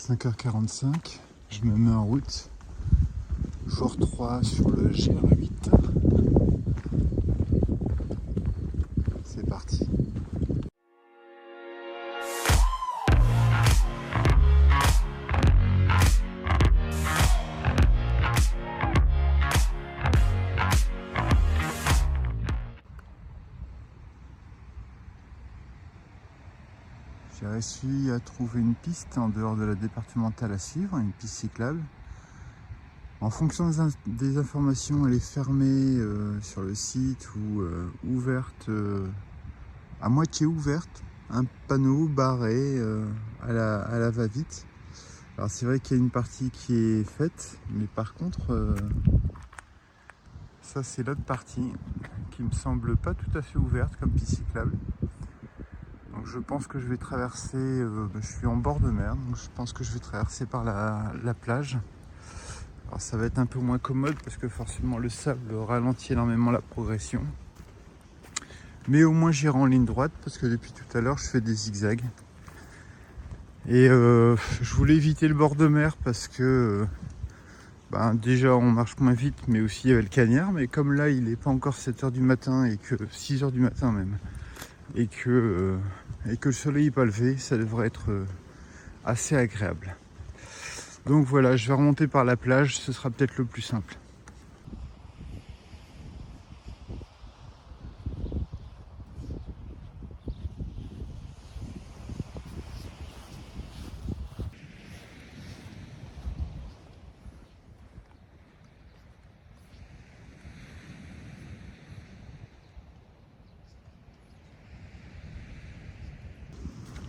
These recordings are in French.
5h45, je me mets en route. Jour 3 sur le GR8. C'est parti. J'ai réussi à trouver une piste en dehors de la départementale à suivre, une piste cyclable. En fonction des informations, elle est fermée sur le site ou ouverte, à moitié ouverte, un panneau barré à la va-vite. Alors c'est vrai qu'il y a une partie qui est faite, mais par contre, ça c'est l'autre partie qui me semble pas tout à fait ouverte comme piste cyclable. Donc je pense que je vais traverser, je suis en bord de mer, donc je pense que je vais traverser par la plage. Alors ça va être un peu moins commode parce que forcément le sable ralentit énormément la progression. Mais au moins j'irai en ligne droite parce que depuis tout à l'heure je fais des zigzags. Et je voulais éviter le bord de mer parce que déjà on marche moins vite, mais aussi il y avait le cagnard. Mais comme là il n'est pas encore 7 h du matin et que 6 h du matin même, et que le soleil n'est pas levé, ça devrait être assez agréable. Donc voilà, je vais remonter par la plage, ce sera peut-être le plus simple.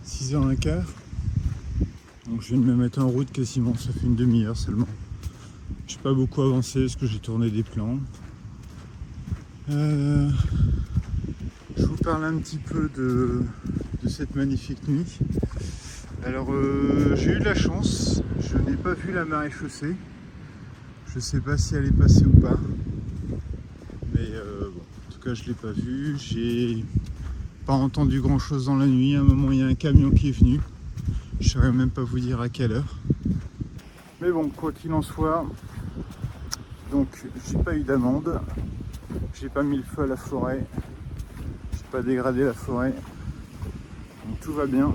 « 6h15 ». Donc je viens de me mettre en route quasiment, ça fait une demi-heure seulement. Je n'ai pas beaucoup avancé parce que j'ai tourné des plans. Je vous parle un petit peu de cette magnifique nuit. Alors j'ai eu de la chance, je n'ai pas vu la marée chaussée. Je ne sais pas si elle est passée ou pas. Mais bon, en tout cas je ne l'ai pas vue. J'ai pas entendu grand chose dans la nuit. À un moment il y a un camion qui est venu. Je ne saurais même pas vous dire à quelle heure. Mais bon, quoi qu'il en soit, donc j'ai pas eu d'amende, j'ai pas mis le feu à la forêt, j'ai pas dégradé la forêt, donc tout va bien.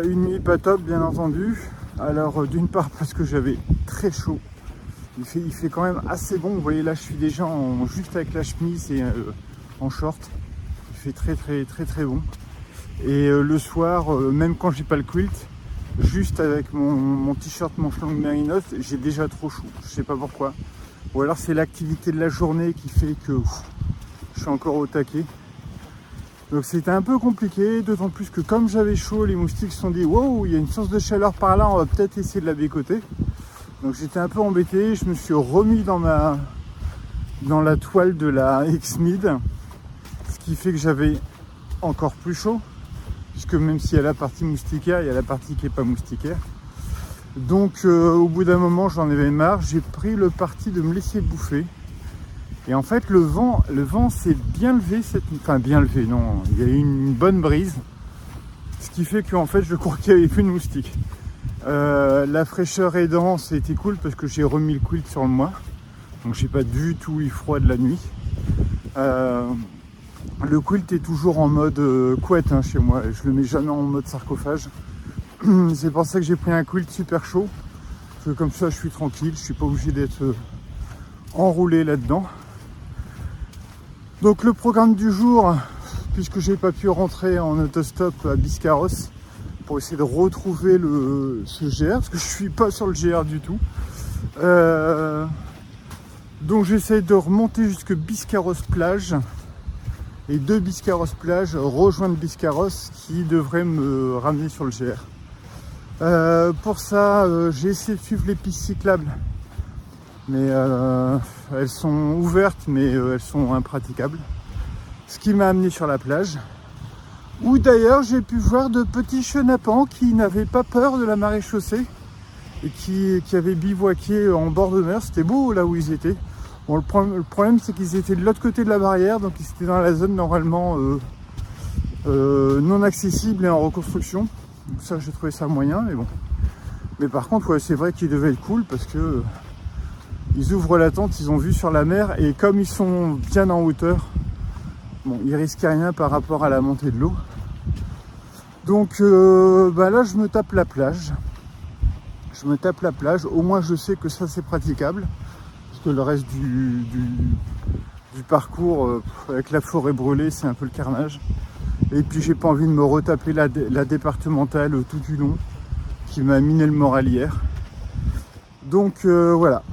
Une nuit pas top bien entendu. Alors d'une part parce que j'avais très chaud, il fait quand même assez bon. Vous voyez là je suis déjà juste avec la chemise et en short, il fait très bon. Et le soir, même quand j'ai pas le quilt, juste avec mon t-shirt manche longue mérinos, j'ai déjà trop chaud. Je sais pas pourquoi. Ou alors c'est l'activité de la journée qui fait que je suis encore au taquet. Donc c'était un peu compliqué, d'autant plus que comme j'avais chaud, les moustiques se sont dit wow, il y a une source de chaleur par là, on va peut-être essayer de la bécoter. Donc j'étais un peu embêté, je me suis remis dans la toile de la X-Mid, ce qui fait que j'avais encore plus chaud. Puisque même s'il y a la partie moustiquaire, il y a la partie qui n'est pas moustiquaire. Donc au bout d'un moment, j'en avais marre, j'ai pris le parti de me laisser bouffer. Et en fait, le vent s'est bien levé cette nuit. Enfin, bien levé, non, il y a eu une bonne brise. Ce qui fait qu'en fait, je crois qu'il n'y avait plus de moustiques. La fraîcheur aidant, c'était cool parce que j'ai remis le quilt sur moi. Donc j'ai pas du tout eu froid de la nuit. Le quilt est toujours en mode couette chez moi, je le mets jamais en mode sarcophage. C'est pour ça que j'ai pris un quilt super chaud, parce que comme ça je suis tranquille, je suis pas obligé d'être enroulé là-dedans. Donc le programme du jour, puisque j'ai pas pu rentrer en autostop à Biscarrosse, pour essayer de retrouver ce GR, parce que je suis pas sur le GR du tout. Donc j'essaie de remonter jusque Biscarrosse plage. Et de Biscarrosse plage, rejoindre Biscarrosse qui devrait me ramener sur le GR. Pour ça, j'ai essayé de suivre les pistes cyclables. Mais elles sont ouvertes, mais elles sont impraticables. Ce qui m'a amené sur la plage. Où d'ailleurs j'ai pu voir de petits chenapans qui n'avaient pas peur de la marée chaussée. Et qui avaient bivouaqué en bord de mer. C'était beau là où ils étaient. Bon, le problème c'est qu'ils étaient de l'autre côté de la barrière, donc ils étaient dans la zone normalement non accessible et en reconstruction. Ça, j'ai trouvé ça moyen, mais bon. Mais par contre, ouais, c'est vrai qu'il devait être cool parce que ils ouvrent la tente, ils ont vue sur la mer et comme ils sont bien en hauteur, bon, ils risquent rien par rapport à la montée de l'eau. Donc là, je me tape la plage. Je me tape la plage. Au moins, je sais que ça, c'est praticable. Parce que le reste du parcours, avec la forêt brûlée, c'est un peu le carnage. Et puis, j'ai pas envie de me retaper la départementale tout du long, qui m'a miné le moral hier. Donc, voilà.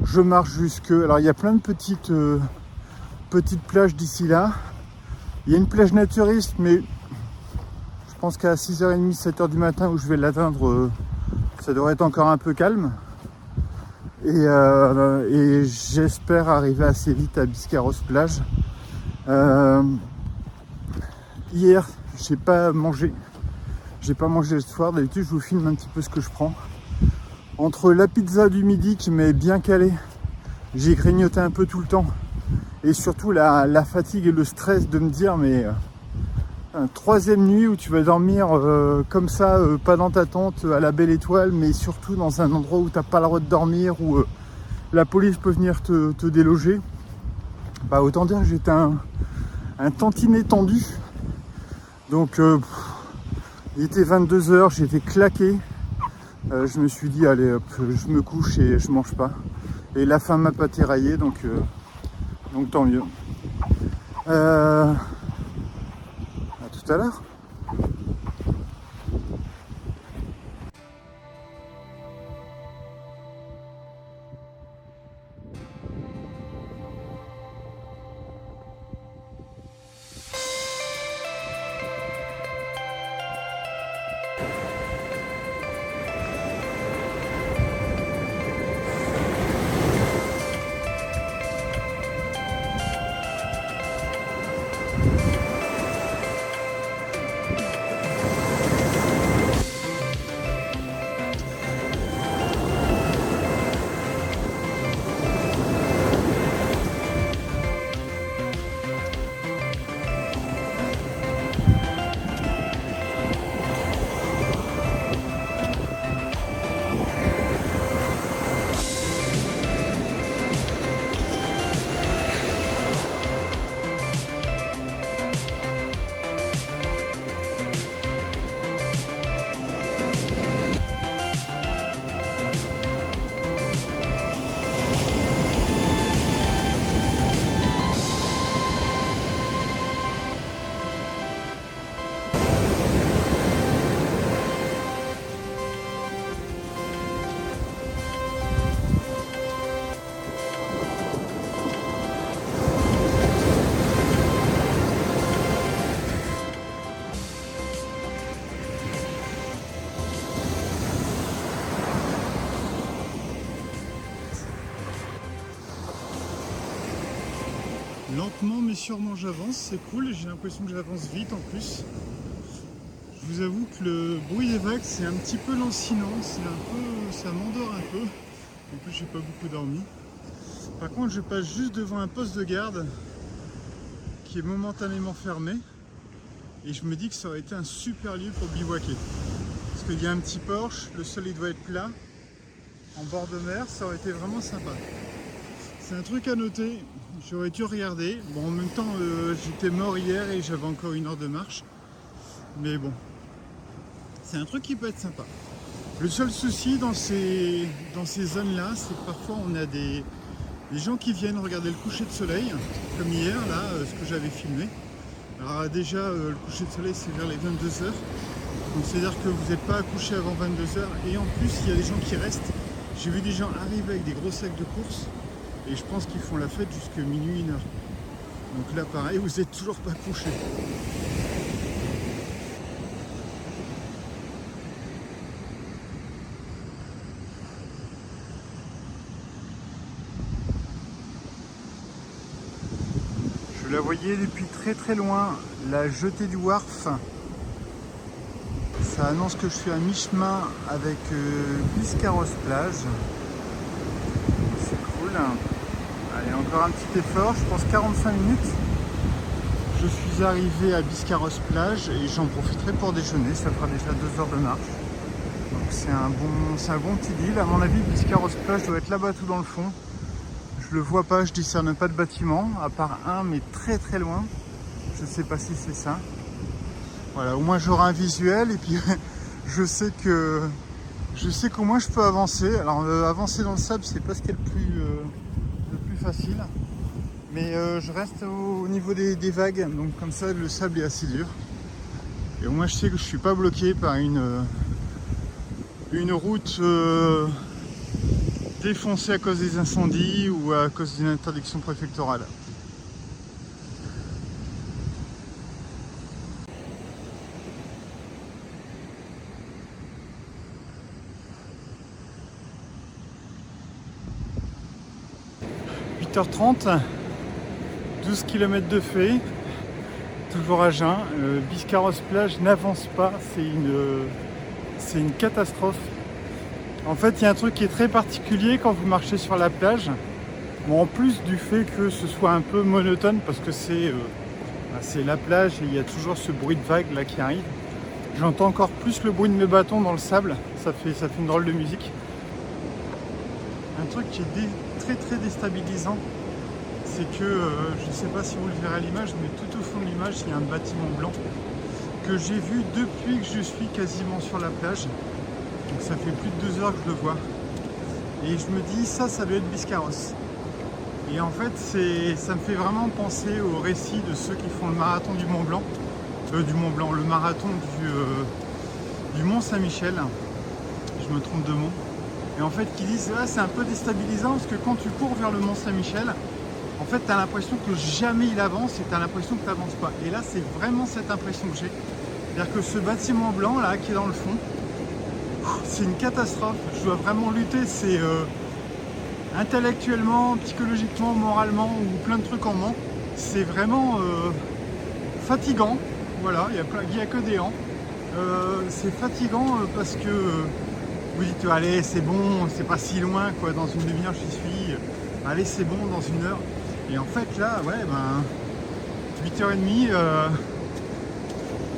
Je marche jusque... Alors, il y a plein de petites plages d'ici là. Il y a une plage naturiste, mais... Je pense qu'à 6h30, 7h du matin où je vais l'atteindre, ça devrait être encore un peu calme. Et j'espère arriver assez vite à Biscarrosse plage. Hier, j'ai pas mangé. J'ai pas mangé le soir. D'habitude, je vous filme un petit peu ce que je prends. Entre la pizza du midi qui m'est bien calée, j'ai grignoté un peu tout le temps. Et surtout la fatigue et le stress de me dire mais... une troisième nuit où tu vas dormir comme ça, pas dans ta tente à la belle étoile, mais surtout dans un endroit où tu n'as pas le droit de dormir, où la police peut venir te déloger. Bah, autant dire que j'étais un tantinet tendu. Donc il était 22h, j'étais claqué. Je me suis dit allez hop, je me couche et je mange pas. Et la faim m'a pas tiraillé, donc tant mieux. Tout à l'heure. Lentement mais sûrement j'avance, c'est cool, j'ai l'impression que j'avance vite en plus. Je vous avoue que le bruit des vagues c'est un petit peu lancinant, ça m'endort un peu. En plus j'ai pas beaucoup dormi. Par contre je passe juste devant un poste de garde qui est momentanément fermé. Et je me dis que ça aurait été un super lieu pour bivouaquer. Parce qu'il y a un petit porche, le sol il doit être plat, en bord de mer, ça aurait été vraiment sympa. C'est un truc à noter, j'aurais dû regarder. Bon, en même temps, j'étais mort hier et j'avais encore 1 heure de marche. Mais bon, c'est un truc qui peut être sympa. Le seul souci dans ces zones-là, c'est que parfois on a des gens qui viennent regarder le coucher de soleil, comme hier, là, ce que j'avais filmé. Alors déjà, le coucher de soleil, c'est vers les 22h. Donc c'est-à-dire que vous n'êtes pas couché avant 22h. Et en plus, il y a des gens qui restent. J'ai vu des gens arriver avec des gros sacs de course. Et je pense qu'ils font la fête jusqu'à minuit, 1h. Donc là, pareil, vous n'êtes toujours pas couché. Je la voyais depuis très très loin, la jetée du Wharf. Ça annonce que je suis à mi-chemin avec Biscarrosse plage. C'est cool. Allez, encore un petit effort, je pense 45 minutes. Je suis arrivé à Biscarrosse plage et j'en profiterai pour déjeuner, ça fera déjà 2 heures de marche. Donc c'est un bon petit deal. À mon avis, Biscarrosse plage doit être là-bas tout dans le fond. Je le vois pas, je discerne pas de bâtiment, à part un, mais très très loin. Je sais pas si c'est ça. Voilà, au moins j'aurai un visuel et puis je sais qu'au moins je peux avancer. Alors avancer dans le sable, c'est pas ce qui est le plus facile. Mais je reste au niveau des vagues, donc comme ça le sable est assez dur. Et au moins je sais que je suis pas bloqué par une route défoncée à cause des incendies ou à cause d'une interdiction préfectorale. « 8h30, 12 km de fait, toujours à jeun. Biscarrosse plage n'avance pas, c'est une catastrophe. En fait, il y a un truc qui est très particulier quand vous marchez sur la plage. Bon, en plus du fait que ce soit un peu monotone, parce que c'est la plage et il y a toujours ce bruit de vague là qui arrive. J'entends encore plus le bruit de mes bâtons dans le sable, ça fait une drôle de musique. Un truc qui est très très déstabilisant, c'est que, je ne sais pas si vous le verrez à l'image, mais tout au fond de l'image, il y a un bâtiment blanc que j'ai vu depuis que je suis quasiment sur la plage. Donc ça fait plus de 2 heures que je le vois. Et je me dis, ça doit être Biscarrosse. Et en fait, ça me fait vraiment penser au récit de ceux qui font le marathon du Mont Blanc. Le marathon du Mont Saint-Michel. Je me trompe de mot. Et en fait, qui disent, ah, c'est un peu déstabilisant parce que quand tu cours vers le Mont Saint-Michel, en fait, tu as l'impression que jamais il avance et tu as l'impression que tu n'avances pas. Et là, c'est vraiment cette impression que j'ai. C'est-à-dire que ce bâtiment blanc, là, qui est dans le fond, c'est une catastrophe. Je dois vraiment lutter. C'est intellectuellement, psychologiquement, moralement, ou plein de trucs en moins. C'est vraiment fatigant. Voilà, il n'y a que des ans. C'est fatigant parce que vous dites, allez, c'est bon, c'est pas si loin, quoi. Dans une demi-heure, j'y suis. Allez, c'est bon, dans 1 heure. Et en fait, là, ouais, 8h30,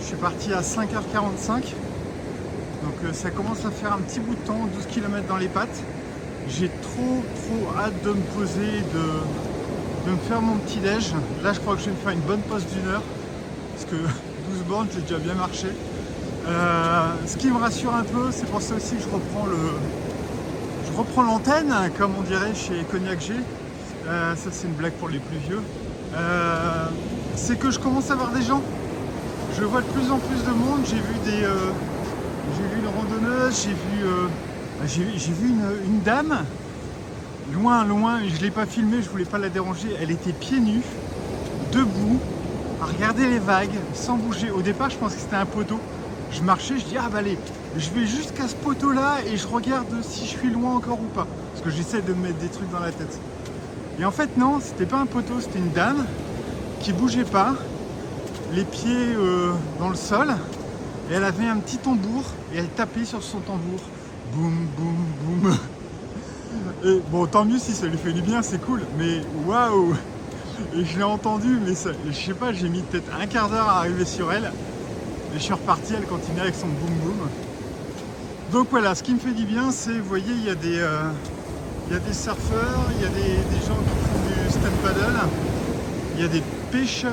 je suis parti à 5h45. Donc ça commence à faire un petit bout de temps, 12 km dans les pattes. J'ai trop hâte de me poser, de me faire mon petit déj. Là, je crois que je vais me faire une bonne pause d'1 heure. Parce que 12 bornes, j'ai déjà bien marché. Ce qui me rassure un peu, c'est pour ça aussi que je reprends l'antenne, comme on dirait chez Cognac G. Ça, c'est une blague pour les plus vieux. C'est que je commence à voir des gens. Je vois de plus en plus de monde. J'ai vu une randonneuse, j'ai vu une dame, loin, je ne l'ai pas filmée, je ne voulais pas la déranger, elle était pieds nus, debout, à regarder les vagues, sans bouger. Au départ, je pensais que c'était un poteau. Je marchais, je dis, ah bah allez, je vais jusqu'à ce poteau-là et je regarde si je suis loin encore ou pas. Parce que j'essaie de me mettre des trucs dans la tête. Et en fait, non, c'était pas un poteau, c'était une dame qui bougeait pas, les pieds dans le sol. Et elle avait un petit tambour et elle tapait sur son tambour. Boum, boum, boum. Et bon, tant mieux si ça lui fait du bien, c'est cool. Mais waouh! Et je l'ai entendu, mais ça, je sais pas, j'ai mis peut-être un quart d'heure à arriver sur elle. Et je suis reparti, elle continuait avec son boum boum. Donc voilà, ce qui me fait du bien, c'est, vous voyez, il y a des surfeurs, il y a des gens qui font du stand paddle, il y a des pêcheurs.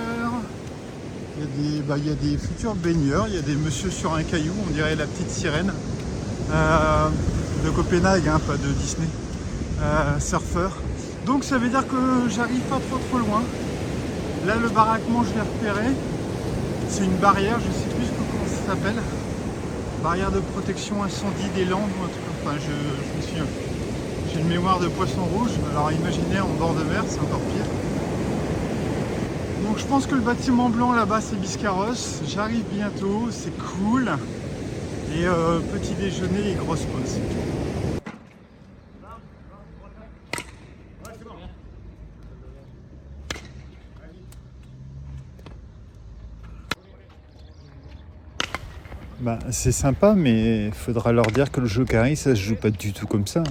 Il y a des futurs baigneurs, il y a des messieurs sur un caillou, on dirait la petite sirène de Copenhague, hein, pas de Disney, surfeur. Donc ça veut dire que j'arrive pas trop loin. Là, le baraquement, je l'ai repéré. C'est une barrière, je sais plus comment ça s'appelle. Barrière de protection incendie des Landes ou un truc comme ça. Je me souviens. J'ai une mémoire de poisson rouge. Alors imaginez en bord de mer, c'est encore pire. Donc je pense que le bâtiment blanc là-bas c'est Biscarrosse, j'arrive bientôt, c'est cool. Et petit déjeuner et grosse pause. Bah, c'est sympa, mais il faudra leur dire que le jeu carré ça se joue pas du tout comme ça.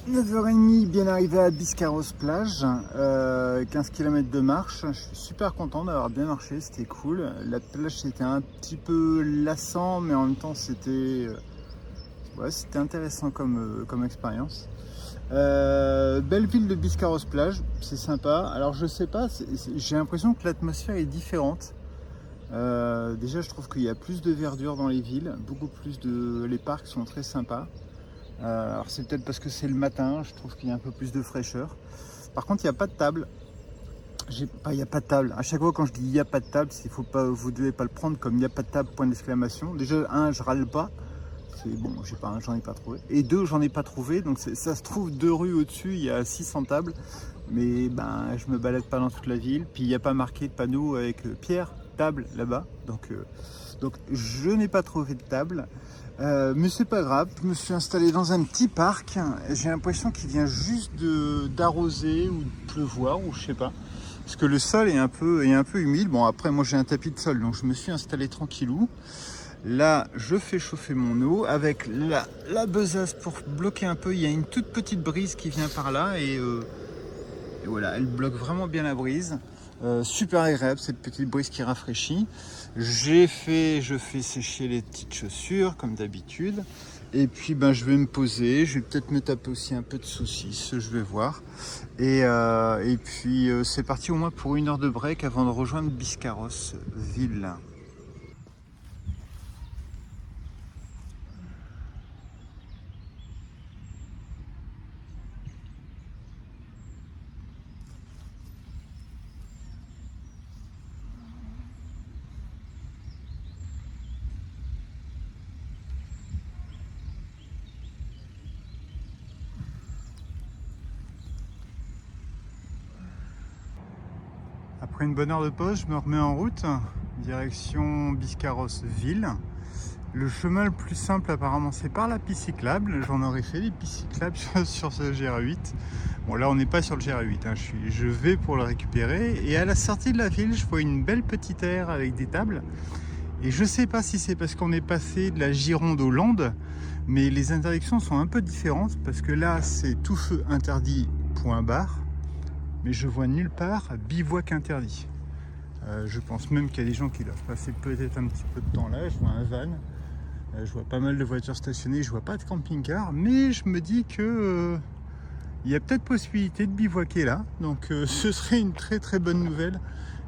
9h30, bien arrivé à Biscarrosse plage, 15 km de marche. Je suis super content d'avoir bien marché, c'était cool. La plage c'était un petit peu lassant, mais en même temps c'était c'était intéressant comme expérience. Belle ville de Biscarrosse plage, c'est sympa. Alors je sais pas, j'ai l'impression que l'atmosphère est différente. Déjà je trouve qu'il y a plus de verdure dans les villes, beaucoup plus les parcs sont très sympas. Alors c'est peut-être parce que c'est le matin, je trouve qu'il y a un peu plus de fraîcheur. Par contre, il n'y a pas de table. Il n'y a pas de table. À chaque fois quand je dis il n'y a pas de table, vous ne devez pas le prendre comme il n'y a pas de table, point d'exclamation. Déjà, un, je râle pas. Bon, j'en ai pas trouvé. Et deux, j'en ai pas trouvé. Donc ça se trouve 2 rues au-dessus, il y a 600 tables. Mais ben, je me balade pas dans toute la ville. Puis il n'y a pas marqué de panneau avec Pierre, table là-bas. Donc je n'ai pas trouvé de table. Mais c'est pas grave, je me suis installé dans un petit parc. J'ai l'impression qu'il vient juste d'arroser ou de pleuvoir ou je sais pas. Parce que le sol est un peu humide. Bon après moi j'ai un tapis de sol donc je me suis installé tranquillou. Là je fais chauffer mon eau avec la besace pour bloquer un peu. Il y a une toute petite brise qui vient par là et voilà, elle bloque vraiment bien la brise. Super agréable cette petite brise qui rafraîchit. Je fais sécher les petites chaussures comme d'habitude. Et puis ben, je vais me poser. Je vais peut-être me taper aussi un peu de saucisse. Je vais voir. Et puis c'est parti au moins pour 1 heure de break avant de rejoindre Biscarrosse ville. Après une bonne heure de pause, je me remets en route, direction Biscarrosse ville. Le chemin le plus simple apparemment c'est par la piste cyclable. J'en aurais fait des pistes cyclables sur ce GR8. Bon là on n'est pas sur le GR8, hein. Je vais pour le récupérer. Et à la sortie de la ville, je vois une belle petite aire avec des tables. Et je sais pas si c'est parce qu'on est passé de la Gironde aux Landes, mais les interdictions sont un peu différentes parce que là c'est tout feu interdit, point barre. Mais je vois nulle part bivouac interdit. Je pense même qu'il y a des gens qui doivent passer peut-être un petit peu de temps là. Je vois un van, je vois pas mal de voitures stationnées, je vois pas de camping-car, mais je me dis que il y a peut-être possibilité de bivouaquer là. Donc ce serait une très très bonne nouvelle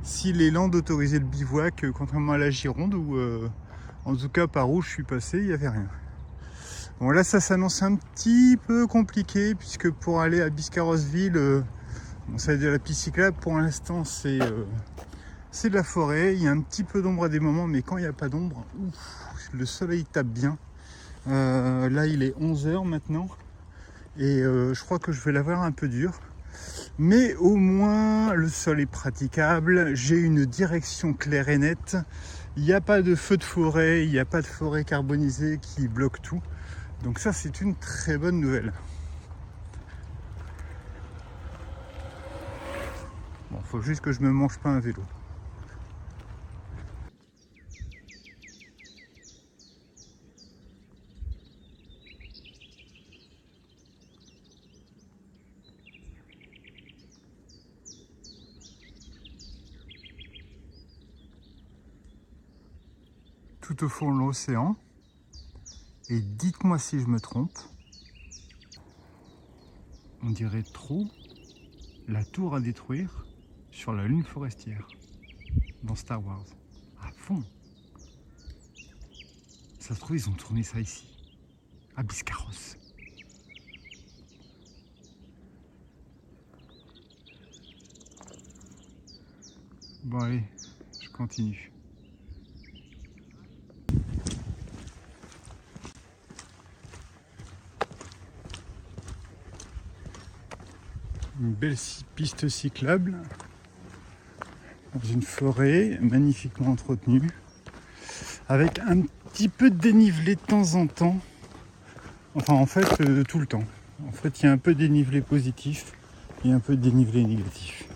si les Landes autorisaient le bivouac, contrairement à la Gironde où en tout cas par où je suis passé, il n'y avait rien. Bon là ça s'annonce un petit peu compliqué puisque pour aller à Biscarrosse-Ville, bon, ça veut dire la piste cyclable, pour l'instant c'est de la forêt, il y a un petit peu d'ombre à des moments, mais quand il n'y a pas d'ombre, le soleil tape bien. Là il est 11h maintenant, et je crois que je vais l'avoir un peu dur. Mais au moins le sol est praticable, j'ai une direction claire et nette, il n'y a pas de feu de forêt, il n'y a pas de forêt carbonisée qui bloque tout. Donc ça c'est une très bonne nouvelle. Bon, faut juste que je me mange pas un vélo. Tout au fond de l'océan. Et dites-moi si je me trompe. On dirait trop la tour à détruire sur la lune forestière dans Star Wars. À fond. Ça se trouve, ils ont tourné ça ici, à Biscarrosse. Bon allez, je continue. Une belle piste cyclable dans une forêt magnifiquement entretenue avec un petit peu de dénivelé de temps en temps. Enfin en fait tout le temps. En fait il y a un peu de dénivelé positif et un peu de dénivelé négatif.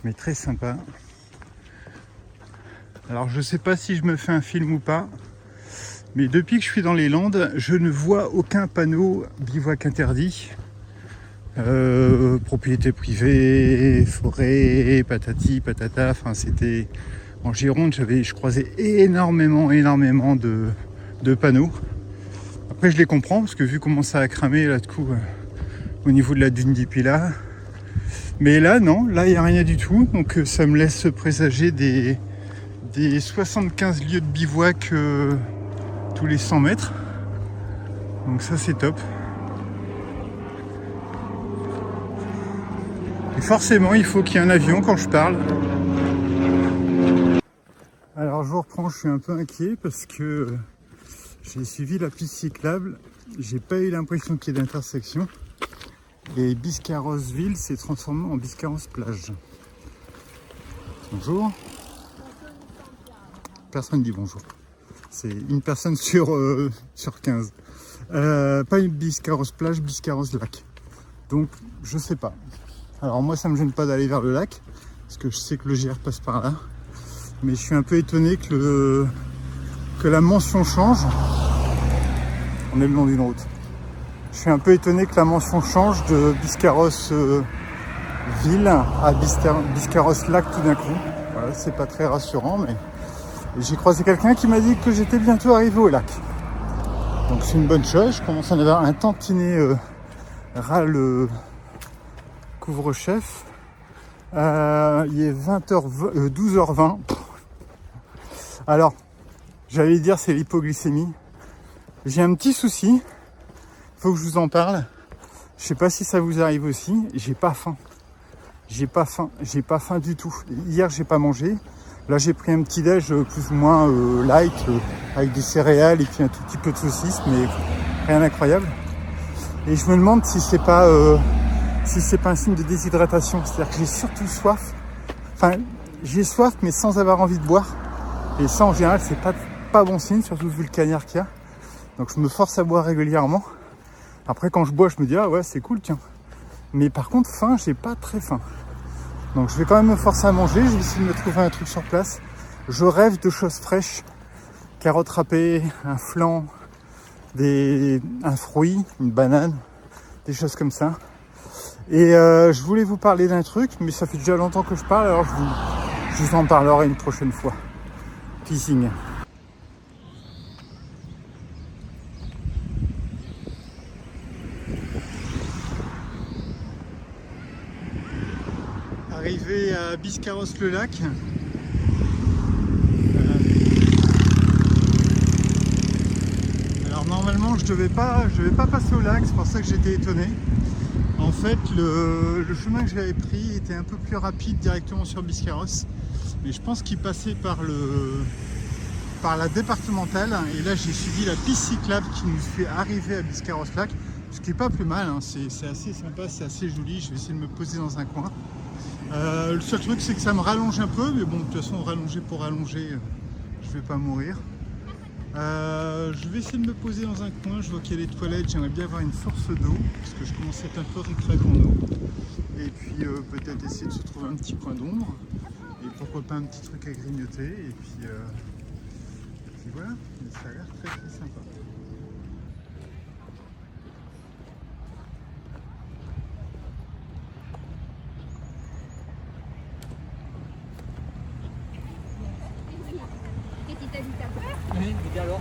Mais très sympa. Alors je sais pas si je me fais un film ou pas. Mais depuis que je suis dans les Landes, je ne vois aucun panneau bivouac interdit. Propriété privée, forêt, patati, patata. Enfin, c'était en Gironde, je croisais énormément de panneaux. Après, je les comprends parce que vu comment ça a cramé là, de coup, au niveau de la dune du Pilat. Mais là, non, là, il n'y a rien du tout. Donc, ça me laisse présager des 75 lieux de bivouac tous les 100 mètres. Donc ça, c'est top. Et forcément, il faut qu'il y ait un avion quand je parle. Alors, je vous reprends, je suis un peu inquiet parce que j'ai suivi la piste cyclable. J'ai pas eu l'impression qu'il y ait d'intersection. Et Biscarrosse-Ville s'est transformé en Biscarrosse-Plage. Bonjour. Personne dit bonjour. C'est une personne sur 15. Pas une Biscarrosse-Plage, Biscarrosse-Lac. Donc, je sais pas. Alors moi, ça me gêne pas d'aller vers le lac, parce que je sais que le GR passe par là. Mais je suis un peu étonné que la mention change. On est le long d'une route. Je suis un peu étonné que la mention change de Biscarrosse-Ville à Biscarrosse-Lac tout d'un coup. Voilà, c'est pas très rassurant, mais j'ai croisé quelqu'un qui m'a dit que j'étais bientôt arrivé au lac. Donc c'est une bonne chose. Je commence à en avoir un tantinet ras le couvre-chef. Il est 12h20. Alors, j'allais dire c'est l'hypoglycémie. J'ai un petit souci. Faut que je vous en parle. Je sais pas si ça vous arrive aussi. J'ai pas faim. J'ai pas faim du tout. Hier, j'ai pas mangé. Là, j'ai pris un petit déj plus ou moins light, avec des céréales et puis un tout petit peu de saucisse, mais rien d'incroyable. Et je me demande si c'est pas un signe de déshydratation. C'est-à-dire que j'ai surtout soif. Enfin, j'ai soif, mais sans avoir envie de boire. Et ça, en général, c'est pas bon signe, surtout vu le cagnard qu'il y a. Donc, je me force à boire régulièrement. Après, quand je bois, je me dis, ah ouais, c'est cool, tiens. Mais par contre, faim, j'ai pas très faim. Donc, je vais quand même me forcer à manger. Je vais essayer de me trouver un truc sur place. Je rêve de choses fraîches. Carottes râpées, un flan, un fruit, une banane, des choses comme ça. Et je voulais vous parler d'un truc, mais ça fait déjà longtemps que je parle, alors je vous en parlerai une prochaine fois. Peacing. Arrivé à Biscarrosse-le-Lac. Alors normalement je devais pas passer au lac, c'est pour ça que j'étais étonné. En fait le chemin que j'avais pris était un peu plus rapide directement sur Biscarrosse. Mais je pense qu'il passait par la départementale. Et là j'ai suivi la piste cyclable qui nous fait arriver à Biscarrosse-Lac. Ce qui est pas plus mal, hein. C'est assez sympa, c'est assez joli. Je vais essayer de me poser dans un coin. Le seul truc c'est que ça me rallonge un peu, mais bon de toute façon rallonger pour rallonger, je vais pas mourir. Je vais essayer de me poser dans un coin, je vois qu'il y a les toilettes, j'aimerais bien avoir une source d'eau, parce que je commence à être un peu ric-rac en eau. Et puis peut-être essayer de se trouver un petit coin d'ombre, et pourquoi pas un petit truc à grignoter, et puis voilà, ça a l'air très très sympa. Oui, mais alors,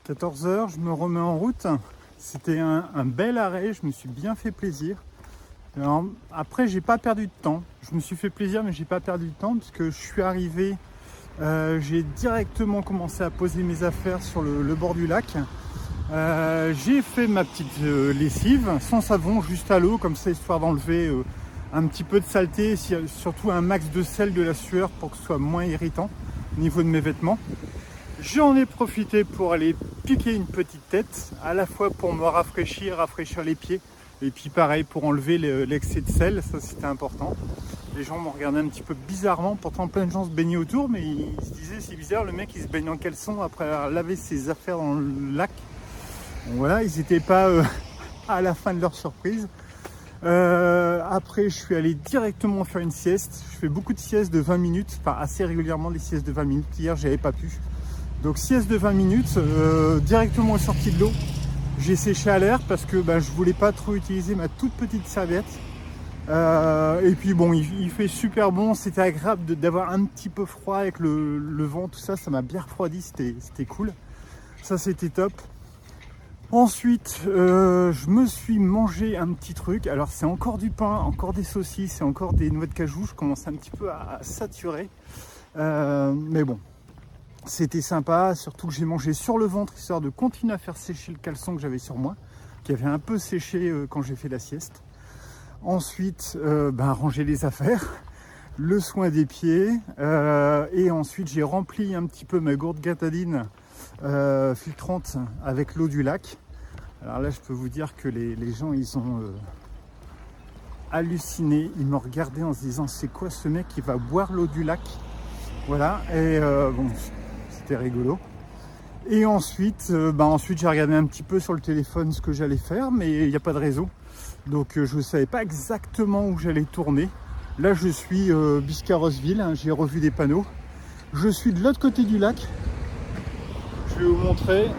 14 h, je me remets en route. C'était un bel arrêt, je me suis bien fait plaisir. Alors, après, j'ai pas perdu de temps. Je me suis fait plaisir, mais j'ai pas perdu de temps parce que je suis arrivé, j'ai directement commencé à poser mes affaires sur le bord du lac. J'ai fait ma petite lessive sans savon, juste à l'eau, comme ça, histoire d'enlever un petit peu de saleté, surtout un max de sel, de la sueur, pour que ce soit moins irritant au niveau de mes vêtements. J'en ai profité pour aller piquer une petite tête, à la fois pour me rafraîchir les pieds, et puis pareil pour enlever l'excès de sel, ça c'était important. Les gens m'ont regardé un petit peu bizarrement, pourtant plein de gens se baignaient autour, mais ils se disaient c'est bizarre, le mec il se baigne en caleçon après avoir lavé ses affaires dans le lac. Donc voilà, ils n'étaient pas à la fin de leur surprise. Après je suis allé directement faire une sieste. Je fais beaucoup de siestes de 20 minutes, enfin assez régulièrement des siestes de 20 minutes. Hier j'avais pas pu. Donc sieste de 20 minutes, directement sorti de l'eau. J'ai séché à l'air parce que je voulais pas trop utiliser ma toute petite serviette. Et puis bon, il fait super bon, c'était agréable d'avoir un petit peu froid avec le vent, tout ça, ça m'a bien refroidi, c'était cool. Ça c'était top. Ensuite, je me suis mangé un petit truc. Alors c'est encore du pain, encore des saucisses et encore des noix de cajou. Je commence un petit peu à saturer. Mais bon, c'était sympa. Surtout que j'ai mangé sur le ventre, histoire de continuer à faire sécher le caleçon que j'avais sur moi, qui avait un peu séché quand j'ai fait la sieste. Ensuite, ranger les affaires, le soin des pieds. Et ensuite, j'ai rempli un petit peu ma gourde Gatadine filtrante avec l'eau du lac. Alors là je peux vous dire que les gens ils ont halluciné, ils m'ont regardé en se disant c'est quoi ce mec qui va boire l'eau du lac, voilà. Et bon, c'était rigolo. Et ensuite j'ai regardé un petit peu sur le téléphone ce que j'allais faire, mais il n'y a pas de réseau, donc je ne savais pas exactement où j'allais tourner. Là je suis Biscarrossville, hein, j'ai revu des panneaux, je suis de l'autre côté du lac. Je vais vous montrer.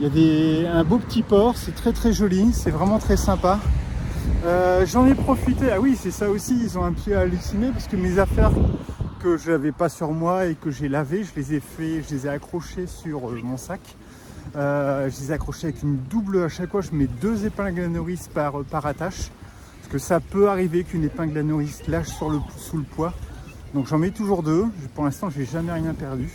Il y a un beau petit port, c'est très joli, c'est vraiment très sympa. J'en ai profité, ah oui c'est ça aussi, ils ont un peu halluciné parce que mes affaires que je n'avais pas sur moi et que j'ai lavées, je les ai accrochées sur mon sac. Je les ai accrochées avec une double, à chaque fois je mets 2 épingles à nourrice par attache. Parce que ça peut arriver qu'une épingle à nourrice lâche sous le poids. Donc j'en mets toujours 2, pour l'instant j'ai jamais rien perdu.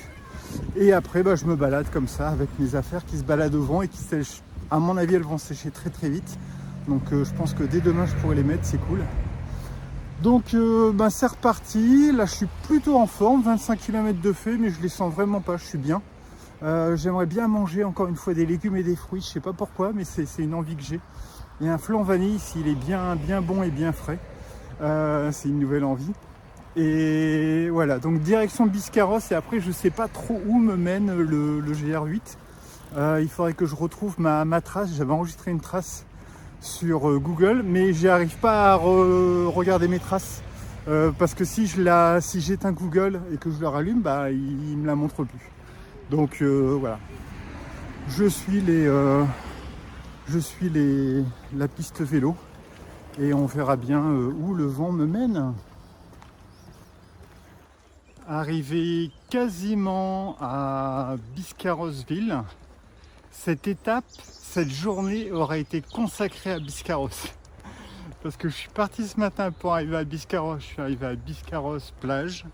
Et après je me balade comme ça avec mes affaires qui se baladent au vent et qui sèchent. À mon avis elles vont sécher très vite. Donc je pense que dès demain je pourrai les mettre, c'est cool. Donc c'est reparti. Là je suis plutôt en forme, 25 km de fait, mais je les sens vraiment pas, je suis bien. J'aimerais bien manger encore une fois des légumes et des fruits, je sais pas pourquoi, mais c'est une envie que j'ai. Et un flan vanille s'il est bien bon et bien frais. C'est une nouvelle envie. Et voilà, donc direction Biscarrosse, et après je sais pas trop où me mène le GR8. Il faudrait que je retrouve ma trace. J'avais enregistré une trace sur Google, mais j'arrive pas à regarder mes traces parce que si j'éteins Google et que je le rallume, il me la montre plus. Donc voilà, je suis la piste vélo et on verra bien où le vent me mène. Arrivé quasiment à Biscarrossville, cette journée aura été consacrée à Biscarrosse. Parce que je suis parti ce matin pour arriver à Biscarrosse, je suis arrivé à Biscarrosse plage.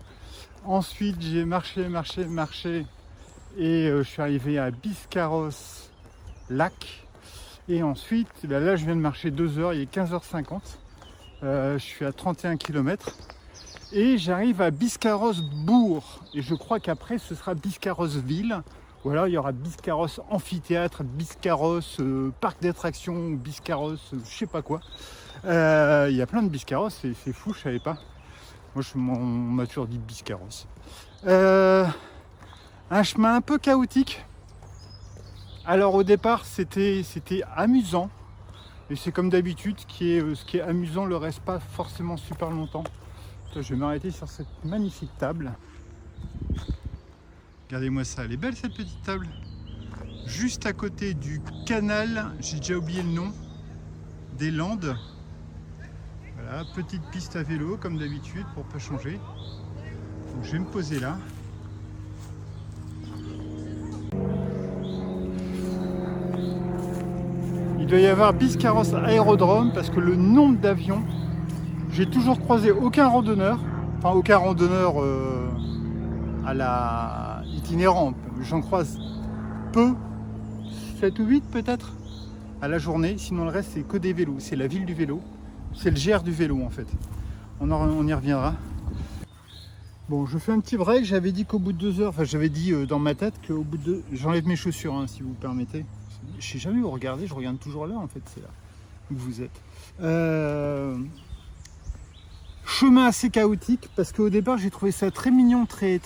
Ensuite j'ai marché et je suis arrivé à Biscarrosse lac. Et ensuite, là je viens de marcher 2 heures, il est 15h50. Je suis à 31 km. Et j'arrive à Biscarrosse bourg. Et je crois qu'après ce sera Biscarrossville. Voilà, il y aura Biscarrosse amphithéâtre, Biscarrosse parc d'attractions, Biscarrosse je sais pas quoi. Il y a plein de Biscarrosse, c'est fou, je savais pas. Moi on m'a toujours dit Biscarrosse. Un chemin un peu chaotique. Alors au départ c'était amusant. Et c'est comme d'habitude, ce qui est amusant ne reste pas forcément super longtemps. Je vais m'arrêter sur cette magnifique table. Regardez-moi ça, elle est belle cette petite table. Juste à côté du canal, j'ai déjà oublié le nom, des Landes. Voilà, petite piste à vélo comme d'habitude pour pas changer. Donc je vais me poser là. doit y avoir Biscarrosse Aérodrome parce que le nombre d'avions, j'ai toujours croisé aucun randonneur, enfin aucun randonneur à la itinérant, j'en croise peu, 7 ou 8 peut-être à la journée, sinon le reste c'est que des vélos, c'est la ville du vélo, c'est le GR du vélo en fait, on y reviendra. Bon, je fais un petit break, j'avais dit qu'au bout de 2 heures, enfin j'avais dit dans ma tête qu'au bout de j'enlève mes chaussures hein, si vous permettez. Je sais jamais où regarder, je regarde toujours là en fait, c'est là où vous êtes. Chemin assez chaotique parce qu'au départ j'ai trouvé ça très mignon, très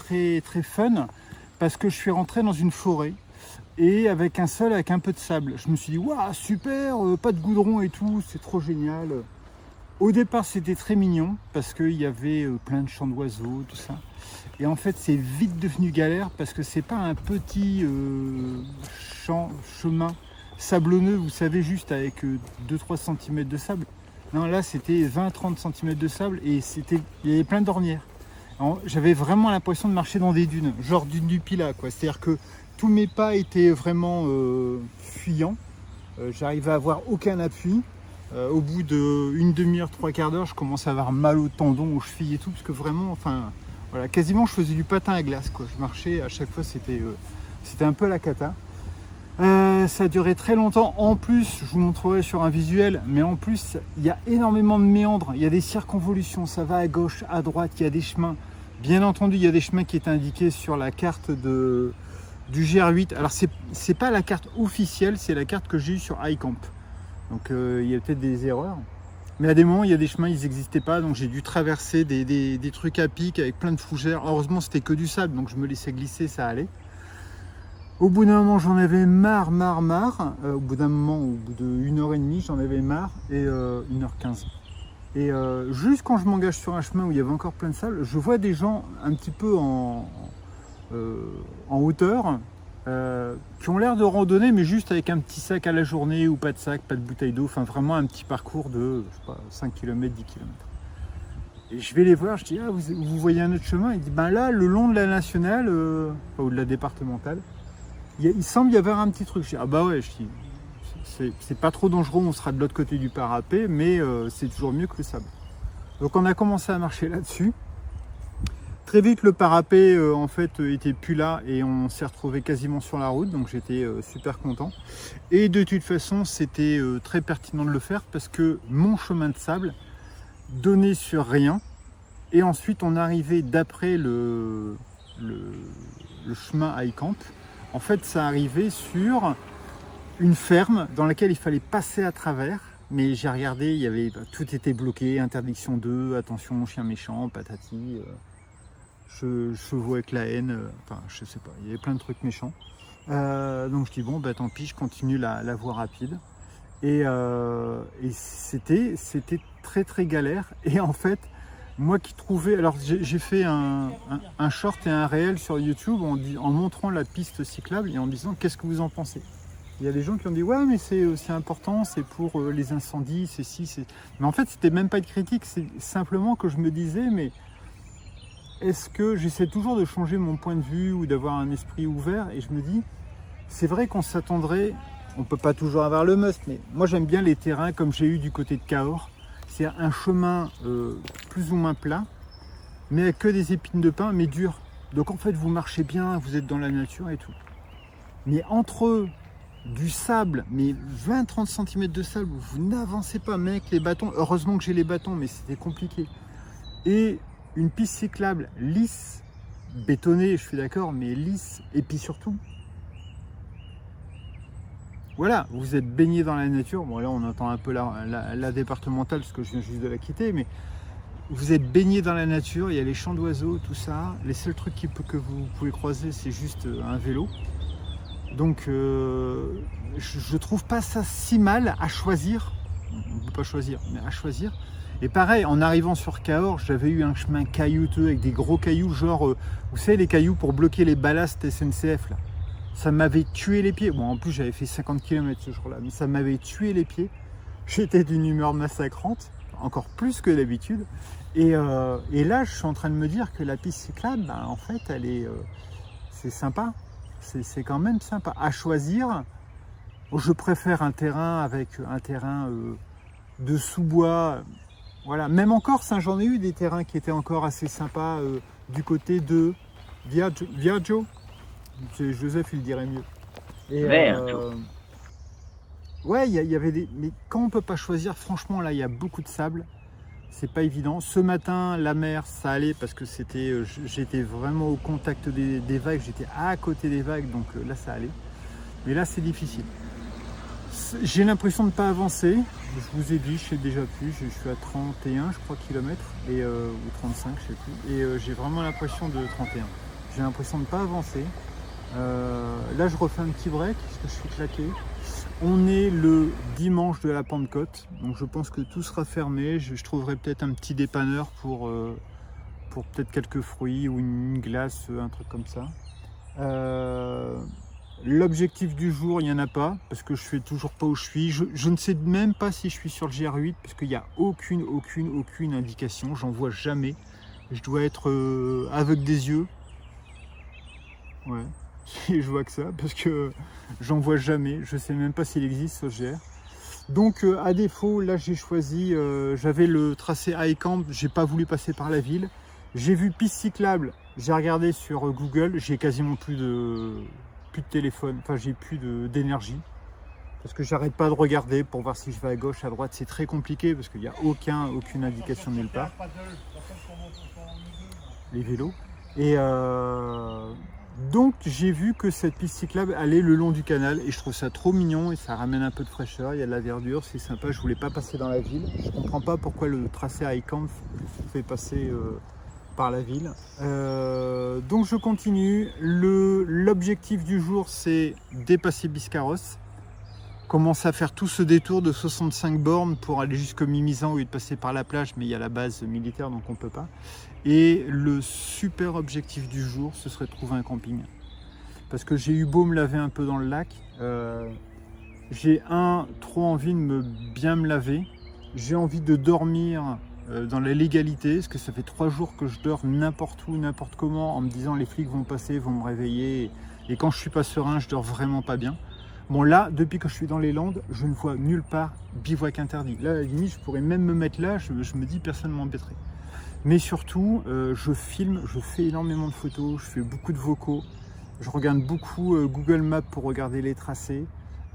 fun, parce que je suis rentré dans une forêt et avec un peu de sable. Je me suis dit waouh super, pas de goudron et tout, c'est trop génial. Au départ c'était très mignon parce qu'il y avait plein de chants d'oiseaux, tout ça. Et en fait c'est vite devenu galère parce que c'est pas un petit chemin sablonneux, vous savez, juste avec 2-3 cm de sable. Non, là c'était 20-30 cm de sable et il y avait plein d'ornières. J'avais vraiment l'impression de marcher dans des dunes, genre dune du Pilat, quoi. C'est-à-dire que tous mes pas étaient vraiment fuyants. J'arrivais à avoir aucun appui. Au bout d'une demi-heure, 3/4 d'heure, je commençais à avoir mal aux tendons, aux chevilles et tout, parce que vraiment, enfin, voilà, quasiment je faisais du patin à glace, quoi. Je marchais, à chaque fois c'était un peu la cata. Ça a duré très longtemps. En plus, je vous montrerai sur un visuel, mais en plus, il y a énormément de méandres. Il y a des circonvolutions, ça va à gauche, à droite, il y a des chemins. Bien entendu, il y a des chemins qui étaient indiqués sur la carte du GR8. Alors, c'est pas la carte officielle, c'est la carte que j'ai eue sur iCamp. Donc, il y a peut-être des erreurs. Mais à des moments, il y a des chemins, ils n'existaient pas. Donc, j'ai dû traverser des trucs à pic avec plein de fougères. Heureusement, c'était que du sable, donc je me laissais glisser, ça allait. Au bout d'un moment, j'en avais marre. Au bout d'un moment, au bout d'1 heure et demie, j'en avais marre. Et 1h15. Et juste quand je m'engage sur un chemin où il y avait encore plein de sable, je vois des gens un petit peu en hauteur qui ont l'air de randonner, mais juste avec un petit sac à la journée ou pas de sac, pas de bouteille d'eau. Enfin, vraiment un petit parcours de je sais pas, 5 km, 10 km. Et je vais les voir, je dis, ah, vous voyez un autre chemin? Il dit, ben là, le long de la nationale, ou de la départementale, il semble y avoir un petit truc. Je dis, ah bah ouais, je dis, c'est pas trop dangereux, on sera de l'autre côté du parapet, mais c'est toujours mieux que le sable. Donc on a commencé à marcher là-dessus. Très vite, le parapet en fait était plus là et on s'est retrouvé quasiment sur la route, donc j'étais super content. Et de toute façon, c'était très pertinent de le faire parce que mon chemin de sable donnait sur rien. Et ensuite, on arrivait d'après le chemin iCamp. En fait, ça arrivait sur une ferme dans laquelle il fallait passer à travers. Mais j'ai regardé, il y avait, tout était bloqué, interdiction d'œufs, attention, chien méchant, patati, chevaux avec la haine, enfin, je sais pas, il y avait plein de trucs méchants. Donc je dis, bon, bah tant pis, je continue la voie rapide. Et c'était très galère. Et en fait, moi qui trouvais, alors j'ai fait un short et un réel sur YouTube en montrant la piste cyclable et en disant qu'est-ce que vous en pensez. Il y a des gens qui ont dit ouais mais c'est important, c'est pour les incendies, c'est si, c'est... Mais en fait c'était même pas de critique, c'est simplement que je me disais mais est-ce que j'essaie toujours de changer mon point de vue ou d'avoir un esprit ouvert et je me dis c'est vrai qu'on s'attendrait, on peut pas toujours avoir le must, mais moi j'aime bien les terrains comme j'ai eu du côté de Cahors. C'est un chemin plus ou moins plat, mais avec que des épines de pin, mais dur. Donc en fait, vous marchez bien, vous êtes dans la nature et tout. Mais entre du sable, mais 20-30 cm de sable, vous n'avancez pas, même avec les bâtons. Heureusement que j'ai les bâtons, mais c'était compliqué. Et une piste cyclable lisse, bétonnée, je suis d'accord, mais lisse, et puis surtout, voilà, vous êtes baigné dans la nature. Bon, là, on entend un peu la départementale parce que je viens juste de la quitter, mais vous êtes baigné dans la nature. Il y a les champs d'oiseaux, tout ça. Les seuls trucs que vous pouvez croiser, c'est juste un vélo. Donc, je trouve pas ça si mal à choisir. On ne peut pas choisir, mais à choisir. Et pareil, en arrivant sur Cahors, j'avais eu un chemin caillouteux avec des gros cailloux, genre, vous savez, les cailloux pour bloquer les ballasts SNCF, là. Ça m'avait tué les pieds. Bon, en plus, j'avais fait 50 km ce jour-là, mais ça m'avait tué les pieds. J'étais d'une humeur massacrante, encore plus que d'habitude. Et là, je suis en train de me dire que la piste cyclable, ben, en fait, c'est sympa. C'est quand même sympa. À choisir, Je préfère un terrain avec un terrain de sous-bois. Voilà, même en Corse, hein, j'en ai eu des terrains qui étaient encore assez sympas du côté de Viaggio. Joseph, il dirait mieux. Et, ouais, il y avait des... Mais quand on peut pas choisir, franchement, là, il y a beaucoup de sable. C'est pas évident. Ce matin, la mer, ça allait parce que j'étais vraiment au contact des vagues. J'étais à côté des vagues, donc là, ça allait. Mais là, c'est difficile. J'ai l'impression de ne pas avancer. Je vous ai dit, je sais déjà plus. Je suis à 31, je crois, kilomètres, ou 35, je sais plus. Et j'ai vraiment l'impression de 31. J'ai l'impression de ne pas avancer. Là, je refais un petit break parce que je suis claqué. On est le dimanche de la Pentecôte, donc je pense que tout sera fermé. Je trouverai peut-être un petit dépanneur pour peut-être quelques fruits ou une glace, un truc comme ça. L'objectif du jour, il n'y en a pas, parce que je ne sais toujours pas où je suis. Je ne sais même pas si je suis sur le GR8, parce qu'il n'y a aucune indication. J'en vois jamais. Je dois être aveugle des yeux. Ouais, je vois que ça, parce que j'en vois jamais. Je ne sais même pas s'il existe ce GR. Donc, à défaut, là, j'ai choisi... j'avais le tracé Highcamp, j'ai pas voulu passer par la ville. J'ai vu piste cyclable, j'ai regardé sur Google, j'ai quasiment plus de téléphone, enfin j'ai plus d'énergie parce que j'arrête pas de regarder pour voir si je vais à gauche, à droite. C'est très compliqué parce qu'il n'y a aucune indication nulle part. Les vélos. Et donc j'ai vu que cette piste cyclable allait le long du canal et je trouve ça trop mignon et ça ramène un peu de fraîcheur. Il y a de la verdure, c'est sympa. Je voulais pas passer dans la ville. Je comprends pas pourquoi le tracé Highcamp fait passer par la ville. Donc je continue. L'objectif du jour, c'est dépasser Biscarrosse. Commencer à faire tout ce détour de 65 bornes pour aller jusqu'au Mimizan au lieu de passer par la plage, mais il y a la base militaire donc on peut pas. Et le super objectif du jour, ce serait de trouver un camping. Parce que j'ai eu beau me laver un peu dans le lac, j'ai trop envie de bien me laver. J'ai envie de dormir dans la légalité, parce que ça fait 3 jours que je dors n'importe où, n'importe comment, en me disant les flics vont passer, vont me réveiller, et quand je suis pas serein, je dors vraiment pas bien. Bon là, depuis que je suis dans les Landes, je ne vois nulle part bivouac interdit. Là, à la limite, je pourrais même me mettre là, je me dis personne ne m'embêterait. Mais surtout, je filme, je fais énormément de photos, je fais beaucoup de vocaux, je regarde beaucoup Google Maps pour regarder les tracés.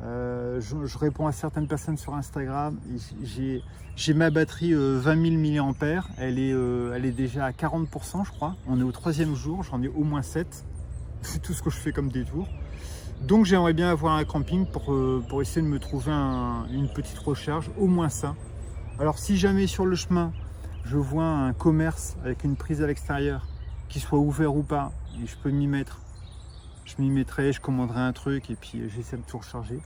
Je réponds à certaines personnes sur Instagram. J'ai ma batterie 20 000 mAh, elle est déjà à 40% je crois. On est au 3e jour, j'en ai au moins 7. C'est tout ce que je fais comme détour. Donc j'aimerais bien avoir un camping pour essayer de me trouver une petite recharge, au moins ça. Alors si jamais sur le chemin, je vois un commerce avec une prise à l'extérieur, qui soit ouvert ou pas, et je peux m'y mettre, je m'y mettrai, je commanderai un truc et puis j'essaie de tout recharger.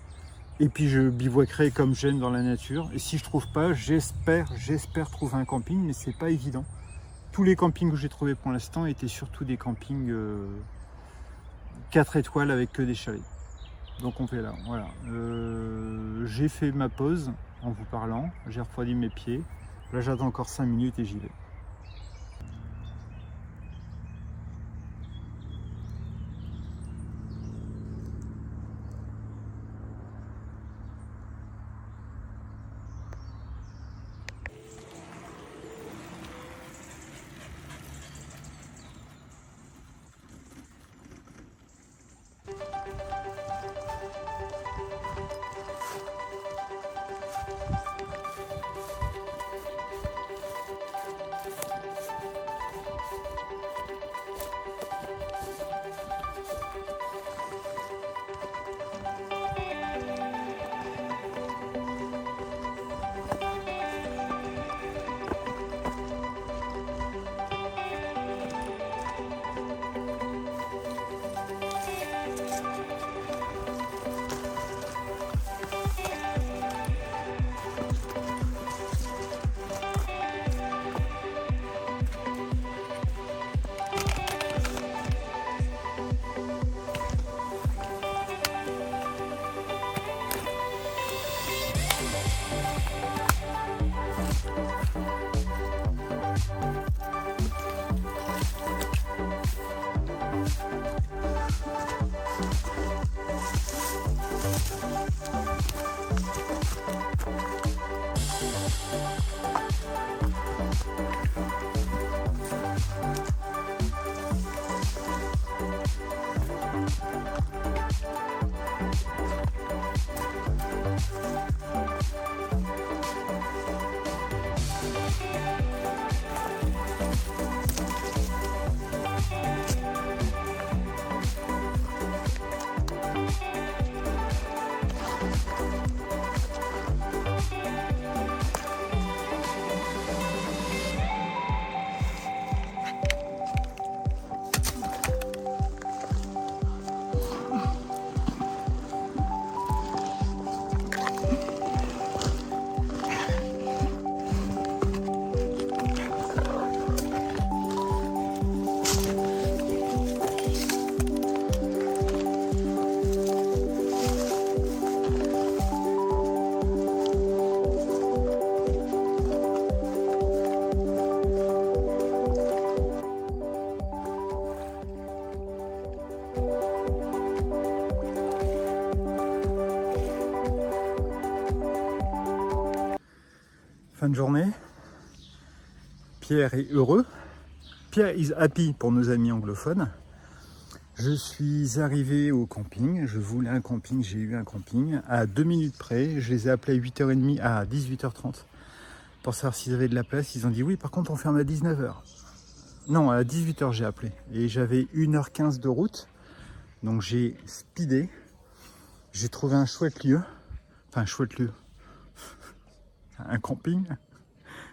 Et puis je bivouaquerai comme j'aime dans la nature. Et si je trouve pas, j'espère trouver un camping, mais c'est pas évident. Tous les campings que j'ai trouvés pour l'instant étaient surtout des campings 4 étoiles avec que des chalets. Donc on fait là, voilà. J'ai fait ma pause en vous parlant, j'ai refroidi mes pieds. Là j'attends encore 5 minutes et j'y vais. Fin de journée, Pierre est heureux, Pierre is happy pour nos amis anglophones. Je suis arrivé au camping, je voulais un camping, j'ai eu un camping à 2 minutes près, je les ai appelés à 8h30 à 18h30 pour savoir s'ils avaient de la place. Ils ont dit oui, par contre on ferme à 19h. Non, à 18h j'ai appelé et j'avais 1h15 de route, donc j'ai speedé, j'ai trouvé un chouette lieu, enfin un chouette lieu. Un camping,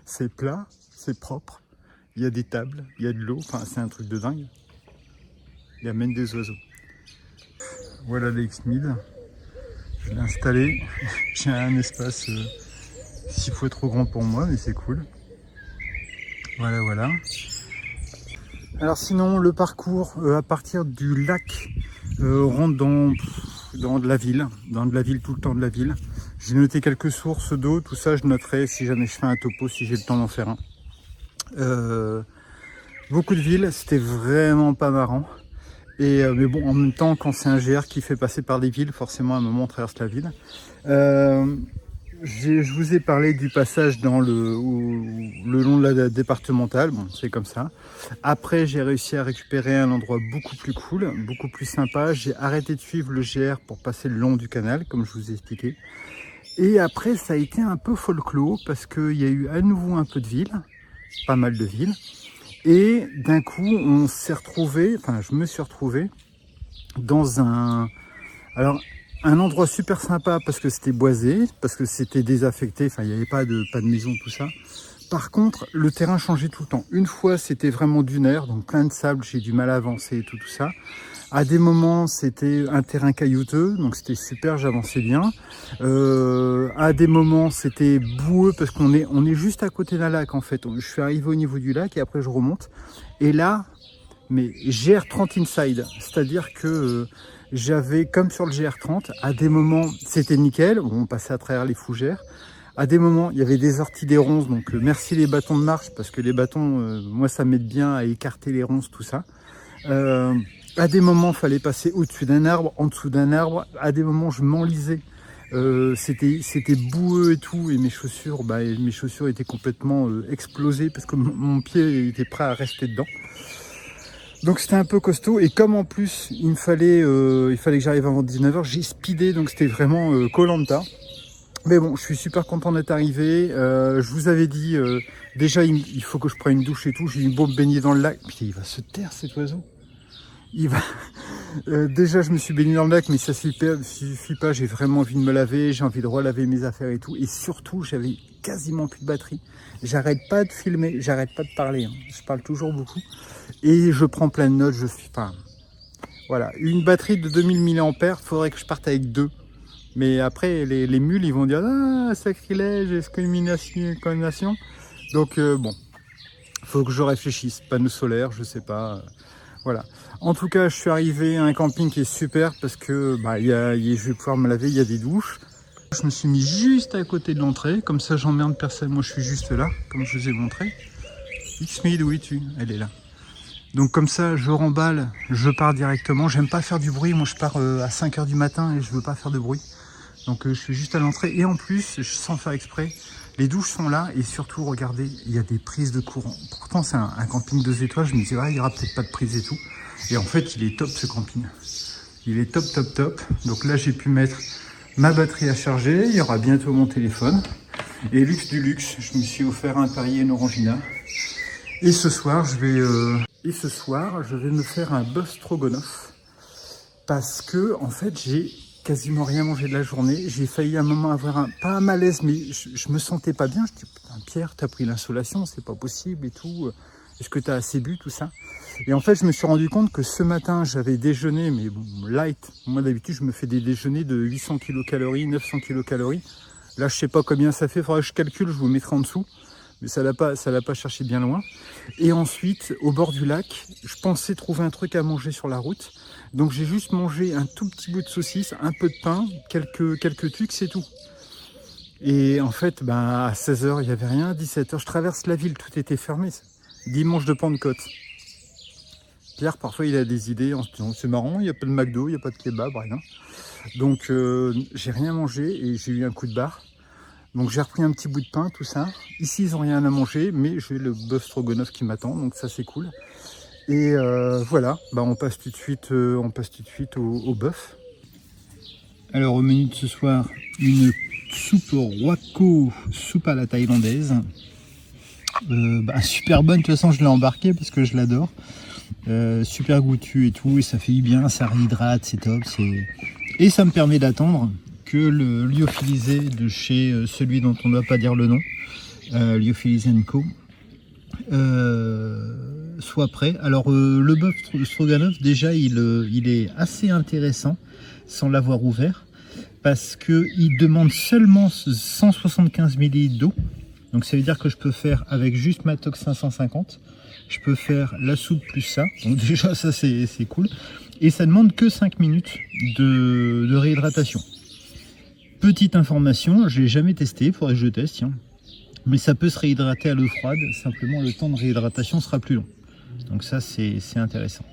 c'est plat, c'est propre, il y a des tables, il y a de l'eau, enfin c'est un truc de dingue. Il y a même des oiseaux. Voilà l'X1000, je l'ai installé, j'ai un espace 6 fois trop grand pour moi, mais c'est cool. Voilà, voilà. Alors sinon, le parcours à partir du lac rentre dans de la ville, tout le temps de la ville. J'ai noté quelques sources d'eau, tout ça je noterai si jamais je fais un topo, si j'ai le temps d'en faire un. Beaucoup de villes, c'était vraiment pas marrant. Mais bon, en même temps, quand c'est un GR qui fait passer par des villes, forcément à un moment on traverse la ville. Je vous ai parlé du passage dans le long de la départementale, bon c'est comme ça. Après j'ai réussi à récupérer un endroit beaucoup plus cool, beaucoup plus sympa. J'ai arrêté de suivre le GR pour passer le long du canal, comme je vous ai expliqué. Et après ça a été un peu folklore parce qu'il y a eu à nouveau un peu de ville, pas mal de villes. Et d'un coup on s'est retrouvé, enfin je me suis retrouvé dans un endroit super sympa parce que c'était boisé, parce que c'était désaffecté, enfin il n'y avait pas de maison, tout ça. Par contre, le terrain changeait tout le temps. Une fois, c'était vraiment dunaire, donc plein de sable, j'ai du mal à avancer et tout ça. À des moments, c'était un terrain caillouteux, donc c'était super, j'avançais bien. À des moments, c'était boueux parce qu'on est juste à côté d'un lac en fait. Je suis arrivé au niveau du lac et après je remonte. Et là, mais GR30 inside, c'est-à-dire que j'avais, comme sur le GR30, à des moments, c'était nickel, on passait à travers les fougères. À des moments, il y avait des orties, des ronces, donc merci les bâtons de marche, parce que les bâtons, moi, ça m'aide bien à écarter les ronces, tout ça. À des moments, il fallait passer au-dessus d'un arbre, en dessous d'un arbre. À des moments, je m'enlisais. C'était boueux et tout, et mes chaussures étaient complètement explosées, parce que mon pied était prêt à rester dedans. Donc c'était un peu costaud, et comme en plus il fallait que j'arrive avant 19h, j'ai speedé, donc c'était vraiment Koh-Lanta. Mais bon, je suis super content d'être arrivé. Je vous avais dit, déjà il faut que je prenne une douche et tout, j'ai eu beau me baigner dans le lac. Putain, il va se taire cet oiseau. Il va... déjà je me suis baigné dans le lac, mais ça suffit pas, j'ai vraiment envie de me laver, j'ai envie de relaver mes affaires et tout. Et surtout, j'avais quasiment plus de batterie. J'arrête pas de filmer, j'arrête pas de parler, hein. Je parle toujours beaucoup. Et je prends plein de notes, voilà, une batterie de 2000 mAh, faudrait que je parte avec 2. Mais après, les mules, ils vont dire « Ah, sacrilège, discrimination ». Donc bon, faut que je réfléchisse. Panneaux solaires, je sais pas. Voilà. En tout cas, je suis arrivé à un camping qui est super parce que je vais pouvoir me laver, il y a des douches. Je me suis mis juste à côté de l'entrée, comme ça j'emmerde personne. Moi, je suis juste là, comme je vous ai montré. X1000, où es-tu? Elle est là. Donc comme ça, je remballe, je pars directement. J'aime pas faire du bruit, moi je pars à 5h du matin et je veux pas faire de bruit. Donc je suis juste à l'entrée. Et en plus, sans faire exprès, les douches sont là. Et surtout, regardez, il y a des prises de courant. Pourtant, c'est un camping 2 étoiles. Je me disais, il n'y aura peut-être pas de prise et tout. Et en fait, il est top ce camping. Il est top, top, top. Donc là, j'ai pu mettre ma batterie à charger. Il y aura bientôt mon téléphone. Et luxe du luxe, je me suis offert un Perrier et une Orangina. Et ce soir, je vais me faire un bœuf stroganoff. Parce que, en fait, j'ai quasiment rien mangé de la journée. J'ai failli à un moment avoir pas un malaise, mais je me sentais pas bien. Je dis, putain, Pierre, t'as pris l'insolation, c'est pas possible et tout. Est-ce que t'as assez bu, tout ça? Et en fait, je me suis rendu compte que ce matin, j'avais déjeuné, mais bon, light. Moi, d'habitude, je me fais des déjeuners de 800 kcal, 900 kcal. Là, je sais pas combien ça fait. Faudrait que je calcule, je vous mettrai en dessous. Mais ça l'a pas cherché bien loin. Et ensuite, au bord du lac, je pensais trouver un truc à manger sur la route. Donc j'ai juste mangé un tout petit bout de saucisse, un peu de pain, quelques trucs, c'est tout. Et en fait, à 16h, il n'y avait rien. À 17h, je traverse la ville, tout était fermé. Dimanche de Pentecôte. Pierre, parfois, il a des idées en se disant, c'est marrant, il n'y a pas de McDo, il n'y a pas de kebab, rien. Donc j'ai rien mangé et j'ai eu un coup de barre. Donc j'ai repris un petit bout de pain, tout ça. Ici, ils n'ont rien à manger, mais j'ai le bœuf stroganoff qui m'attend, donc ça c'est cool. Et voilà, on passe tout de suite, au bœuf. Alors au menu de ce soir, une soupe Royco, soupe à la thaïlandaise. Super bonne, de toute façon je l'ai embarqué parce que je l'adore. Super goûtu et tout, et ça fait bien, ça réhydrate, c'est top. Et ça me permet d'attendre que le lyophilisé de chez celui dont on ne doit pas dire le nom, Lyophilisé & Co, soit prêt. Alors le bœuf stroganoff, déjà il est assez intéressant sans l'avoir ouvert, parce qu'il demande seulement 175 ml d'eau. Donc ça veut dire que je peux faire avec juste ma Tox 550, je peux faire la soupe plus ça, donc déjà ça c'est cool. Et ça demande que 5 minutes de réhydratation. Petite information, je l'ai jamais testé, il faudrait que je le teste, tiens. Mais ça peut se réhydrater à l'eau froide, simplement le temps de réhydratation sera plus long. Donc ça c'est intéressant.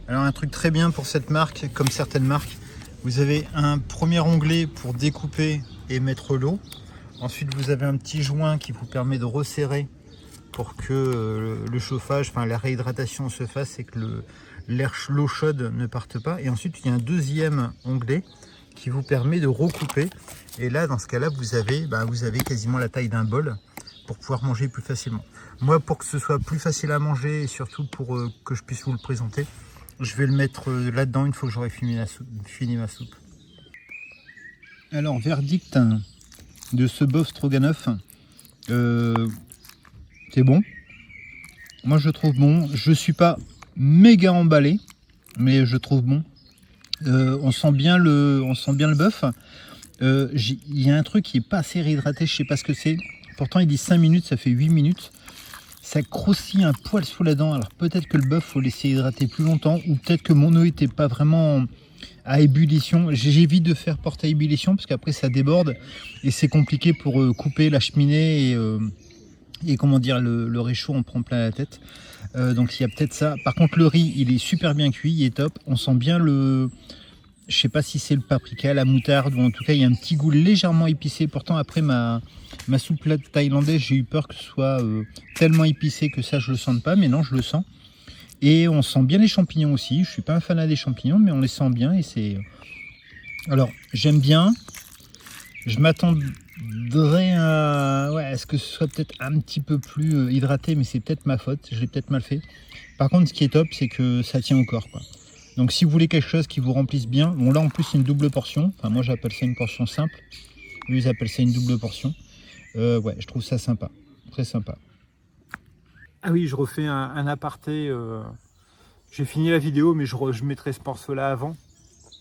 Alors un truc très bien pour cette marque, comme certaines marques, vous avez un premier onglet pour découper et mettre l'eau. Ensuite vous avez un petit joint qui vous permet de resserrer pour que le chauffage, la réhydratation se fasse et que l'eau chaude ne parte pas. Et ensuite il y a un deuxième onglet qui vous permet de recouper. Et là, dans ce cas-là, vous avez quasiment la taille d'un bol pour pouvoir manger plus facilement. Moi, pour que ce soit plus facile à manger et surtout pour que je puisse vous le présenter, je vais le mettre là-dedans une fois que j'aurai fini ma soupe. Alors, verdict de ce bœuf stroganoff, c'est bon. Moi, je trouve bon. Je suis pas méga emballé, mais je trouve bon. On sent bien le bœuf. Il y a un truc qui est pas assez réhydraté, je sais pas ce que c'est. Pourtant il dit 5 minutes, ça fait 8 minutes. Ça croustille un poil sous la dent. Alors peut-être que le bœuf faut laisser hydrater plus longtemps, ou peut-être que mon eau était pas vraiment à ébullition. J'évite de faire porter à ébullition parce qu'après ça déborde et c'est compliqué pour couper la cheminée et comment dire, le réchaud on prend plein la tête. Donc il y a peut-être ça. Par contre le riz il est super bien cuit, il est top. On sent bien je sais pas si c'est le paprika, la moutarde, ou en tout cas il y a un petit goût légèrement épicé. Pourtant après ma soupe thaïlandaise, j'ai eu peur que ce soit tellement épicé que ça je le sente pas, mais non je le sens. Et on sent bien les champignons aussi. Je suis pas un fanat des champignons, mais on les sent bien et c'est... Alors j'aime bien. Je m'attendrais à ce que ce soit peut-être un petit peu plus hydraté, mais c'est peut-être ma faute, je l'ai peut-être mal fait. Par contre, ce qui est top, c'est que ça tient au corps, quoi. Donc si vous voulez quelque chose qui vous remplisse bien, bon là en plus c'est une double portion, enfin moi j'appelle ça une portion simple, eux ils appellent ça une double portion. Ouais, je trouve ça sympa, très sympa. Ah oui, je refais un aparté, j'ai fini la vidéo, mais je mettrai ce morceau-là avant.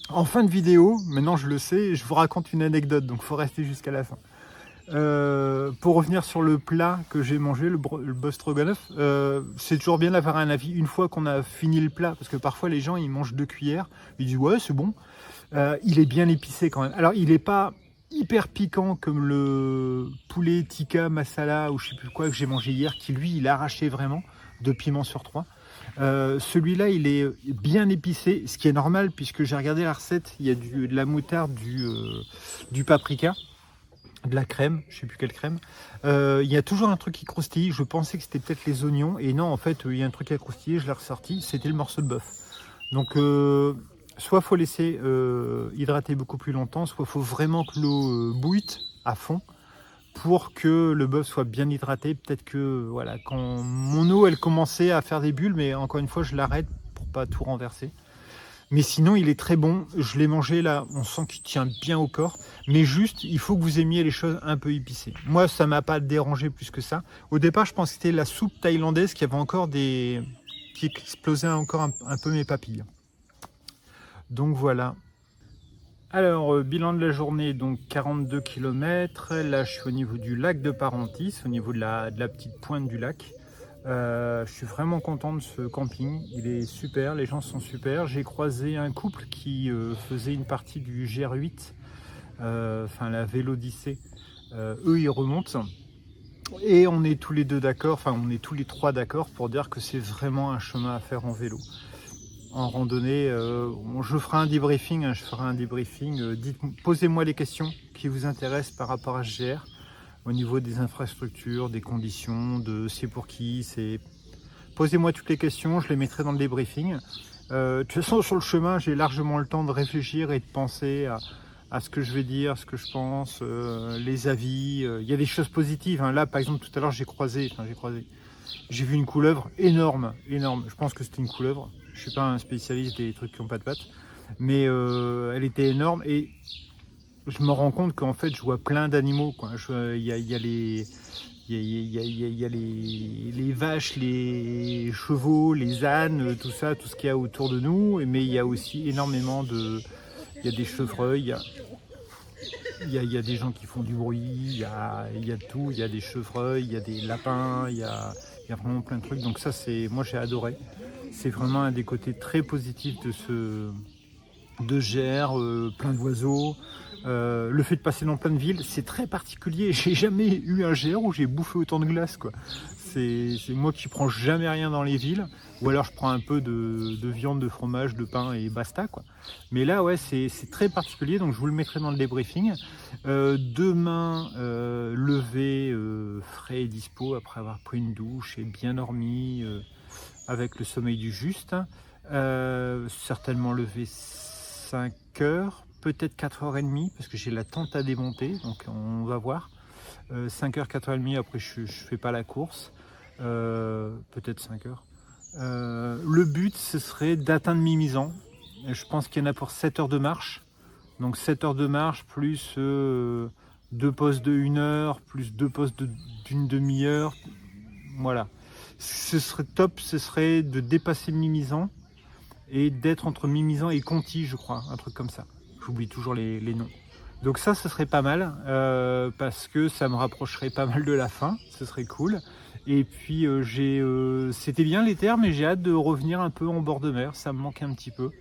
En fin de vidéo, maintenant je le sais, je vous raconte une anecdote, donc il faut rester jusqu'à la fin. Pour revenir sur le plat que j'ai mangé, le bœuf stroganoff, c'est toujours bien d'avoir un avis une fois qu'on a fini le plat, parce que parfois les gens ils mangent 2 cuillères, ils disent ouais c'est bon. Il est bien épicé quand même. Alors il n'est pas hyper piquant comme le poulet tikka masala ou je sais plus quoi que j'ai mangé hier, qui lui il arrachait vraiment 2 piments sur 3. Celui-là, il est bien épicé, ce qui est normal puisque j'ai regardé la recette. Il y a de la moutarde, du paprika, de la crème, je ne sais plus quelle crème. Il y a toujours un truc qui croustille. Je pensais que c'était peut-être les oignons. Et non, en fait, il y a un truc qui a croustillé. Je l'ai ressorti. C'était le morceau de bœuf. Donc, soit il faut laisser hydrater beaucoup plus longtemps, soit il faut vraiment que l'eau bouille à fond pour que le bœuf soit bien hydraté. Peut-être que voilà, quand mon eau elle commençait à faire des bulles, mais encore une fois je l'arrête pour pas tout renverser. Mais sinon il est très bon, je l'ai mangé là, on sent qu'il tient bien au corps, mais juste il faut que vous aimiez les choses un peu épicées. Moi ça m'a pas dérangé plus que ça. Au départ je pensais que c'était la soupe thaïlandaise qui avait encore qui explosait encore un peu mes papilles. Donc voilà. Alors, bilan de la journée, donc 42 km. Là, je suis au niveau du lac de Parentis, au niveau de la petite pointe du lac. Je suis vraiment content de ce camping. Il est super, les gens sont super. J'ai croisé un couple qui faisait une partie du GR8, enfin la Vélodyssée. Eux, ils remontent. Et on est tous les deux d'accord, enfin on est tous les trois d'accord pour dire que c'est vraiment un chemin à faire en vélo. En randonnée, je ferai un débriefing, posez-moi les questions qui vous intéressent par rapport à ce GR, au niveau des infrastructures, des conditions, de c'est pour qui, posez-moi toutes les questions, je les mettrai dans le débriefing. De toute façon, sur le chemin, j'ai largement le temps de réfléchir et de penser à ce que je vais dire, ce que je pense, les avis. Il y a des choses positives, hein. Là, par exemple, tout à l'heure, j'ai vu une couleuvre énorme. Je pense que c'était une couleuvre. Je suis pas un spécialiste des trucs qui n'ont pas de pattes, mais elle était énorme et je me rends compte qu'en fait je vois plein d'animaux. Il y a les vaches, les chevaux, les ânes, tout ça, tout ce qu'il y a autour de nous. Mais il y a aussi énormément il y a des chevreuils. Il y a des gens qui font du bruit. Il y a de tout. Il y a des chevreuils, il y a des lapins. Il y a vraiment plein de trucs. Donc ça, moi j'ai adoré. C'est vraiment un des côtés très positifs de GR, plein d'oiseaux. Le fait de passer dans plein de villes, c'est très particulier. J'ai jamais eu un GR où j'ai bouffé autant de glace, quoi. C'est moi qui prends jamais rien dans les villes, ou alors je prends un peu de viande, de fromage, de pain et basta, quoi. Mais là, ouais, c'est très particulier, donc je vous le mettrai dans le débriefing. Demain, lever frais et dispo après avoir pris une douche et bien dormi. Avec le sommeil du juste, certainement lever 5 heures, peut-être 4h30 parce que j'ai la tente à démonter, donc on va voir. 5h, 4h30, après je fais pas la course, peut-être 5 heures. Le but ce serait d'atteindre Mimizan. Je pense qu'il y en a pour 7 heures de marche, donc 7 heures de marche plus 2 postes de 1 heure, plus 2 postes d'une demi-heure, voilà. Ce serait top, ce serait de dépasser Mimizan et d'être entre Mimizan et Conti, je crois, un truc comme ça. J'oublie toujours les noms. Donc ça, ce serait pas mal parce que ça me rapprocherait pas mal de la fin, ce serait cool. Et puis c'était bien les terres, mais j'ai hâte de revenir un peu en bord de mer, ça me manque un petit peu.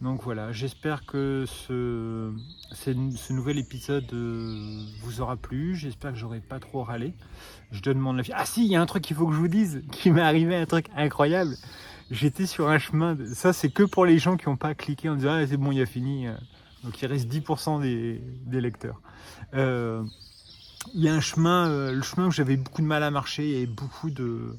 Donc voilà, j'espère que ce nouvel épisode vous aura plu. J'espère que j'aurai pas trop râlé. Je donne mon avis. Ah si, il y a un truc qu'il faut que je vous dise, qui m'est arrivé, un truc incroyable. J'étais sur un chemin, ça c'est que pour les gens qui n'ont pas cliqué en disant ah c'est bon, il a fini. Donc il reste 10% des lecteurs. Il y a un chemin, le chemin où j'avais beaucoup de mal à marcher et beaucoup de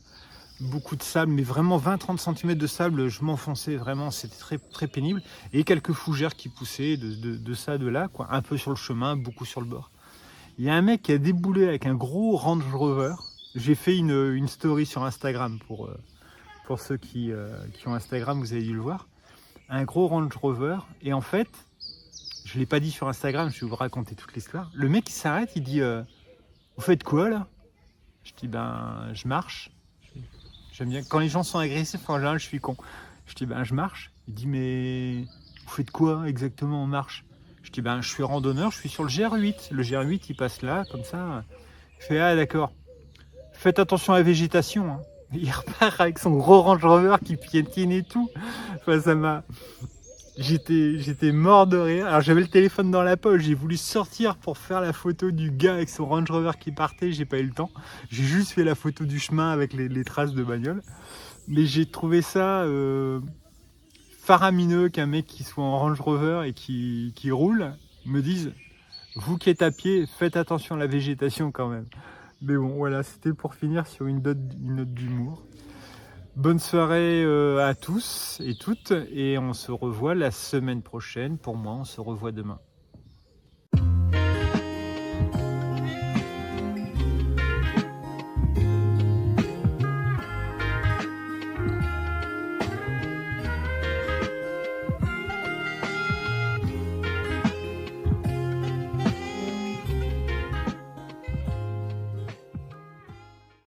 sable, mais vraiment 20-30 cm de sable, je m'enfonçais vraiment, c'était très, très pénible. Et quelques fougères qui poussaient de ça, de là, quoi. Un peu sur le chemin, beaucoup sur le bord. Il y a un mec qui a déboulé avec un gros Range Rover. J'ai fait une story sur Instagram pour ceux qui ont Instagram, vous avez dû le voir. Un gros Range Rover. Et en fait, je ne l'ai pas dit sur Instagram, je vais vous raconter toute l'histoire. Le mec il s'arrête, il dit vous faites quoi là? Je dis ben je marche. J'aime bien quand les gens sont agressifs, en général je suis con. Je dis ben je marche. Il dit mais vous faites quoi exactement en marche? Je dis ben je suis randonneur, je suis sur le GR8. Le GR8 il passe là comme ça. Il fait ah d'accord. Faites attention à la végétation. Hein. Il repart avec son gros Range Rover qui piétine et tout. Enfin ça m'a... J'étais mort de rire. Alors j'avais le téléphone dans la poche, j'ai voulu sortir pour faire la photo du gars avec son Range Rover qui partait, j'ai pas eu le temps. J'ai juste fait la photo du chemin avec les traces de bagnole. Mais j'ai trouvé ça faramineux qu'un mec qui soit en Range Rover et qui roule me dise « Vous qui êtes à pied, faites attention à la végétation quand même ». Mais bon, voilà, c'était pour finir sur une note d'humour. Bonne soirée à tous et toutes, et on se revoit la semaine prochaine. Pour moi, on se revoit demain.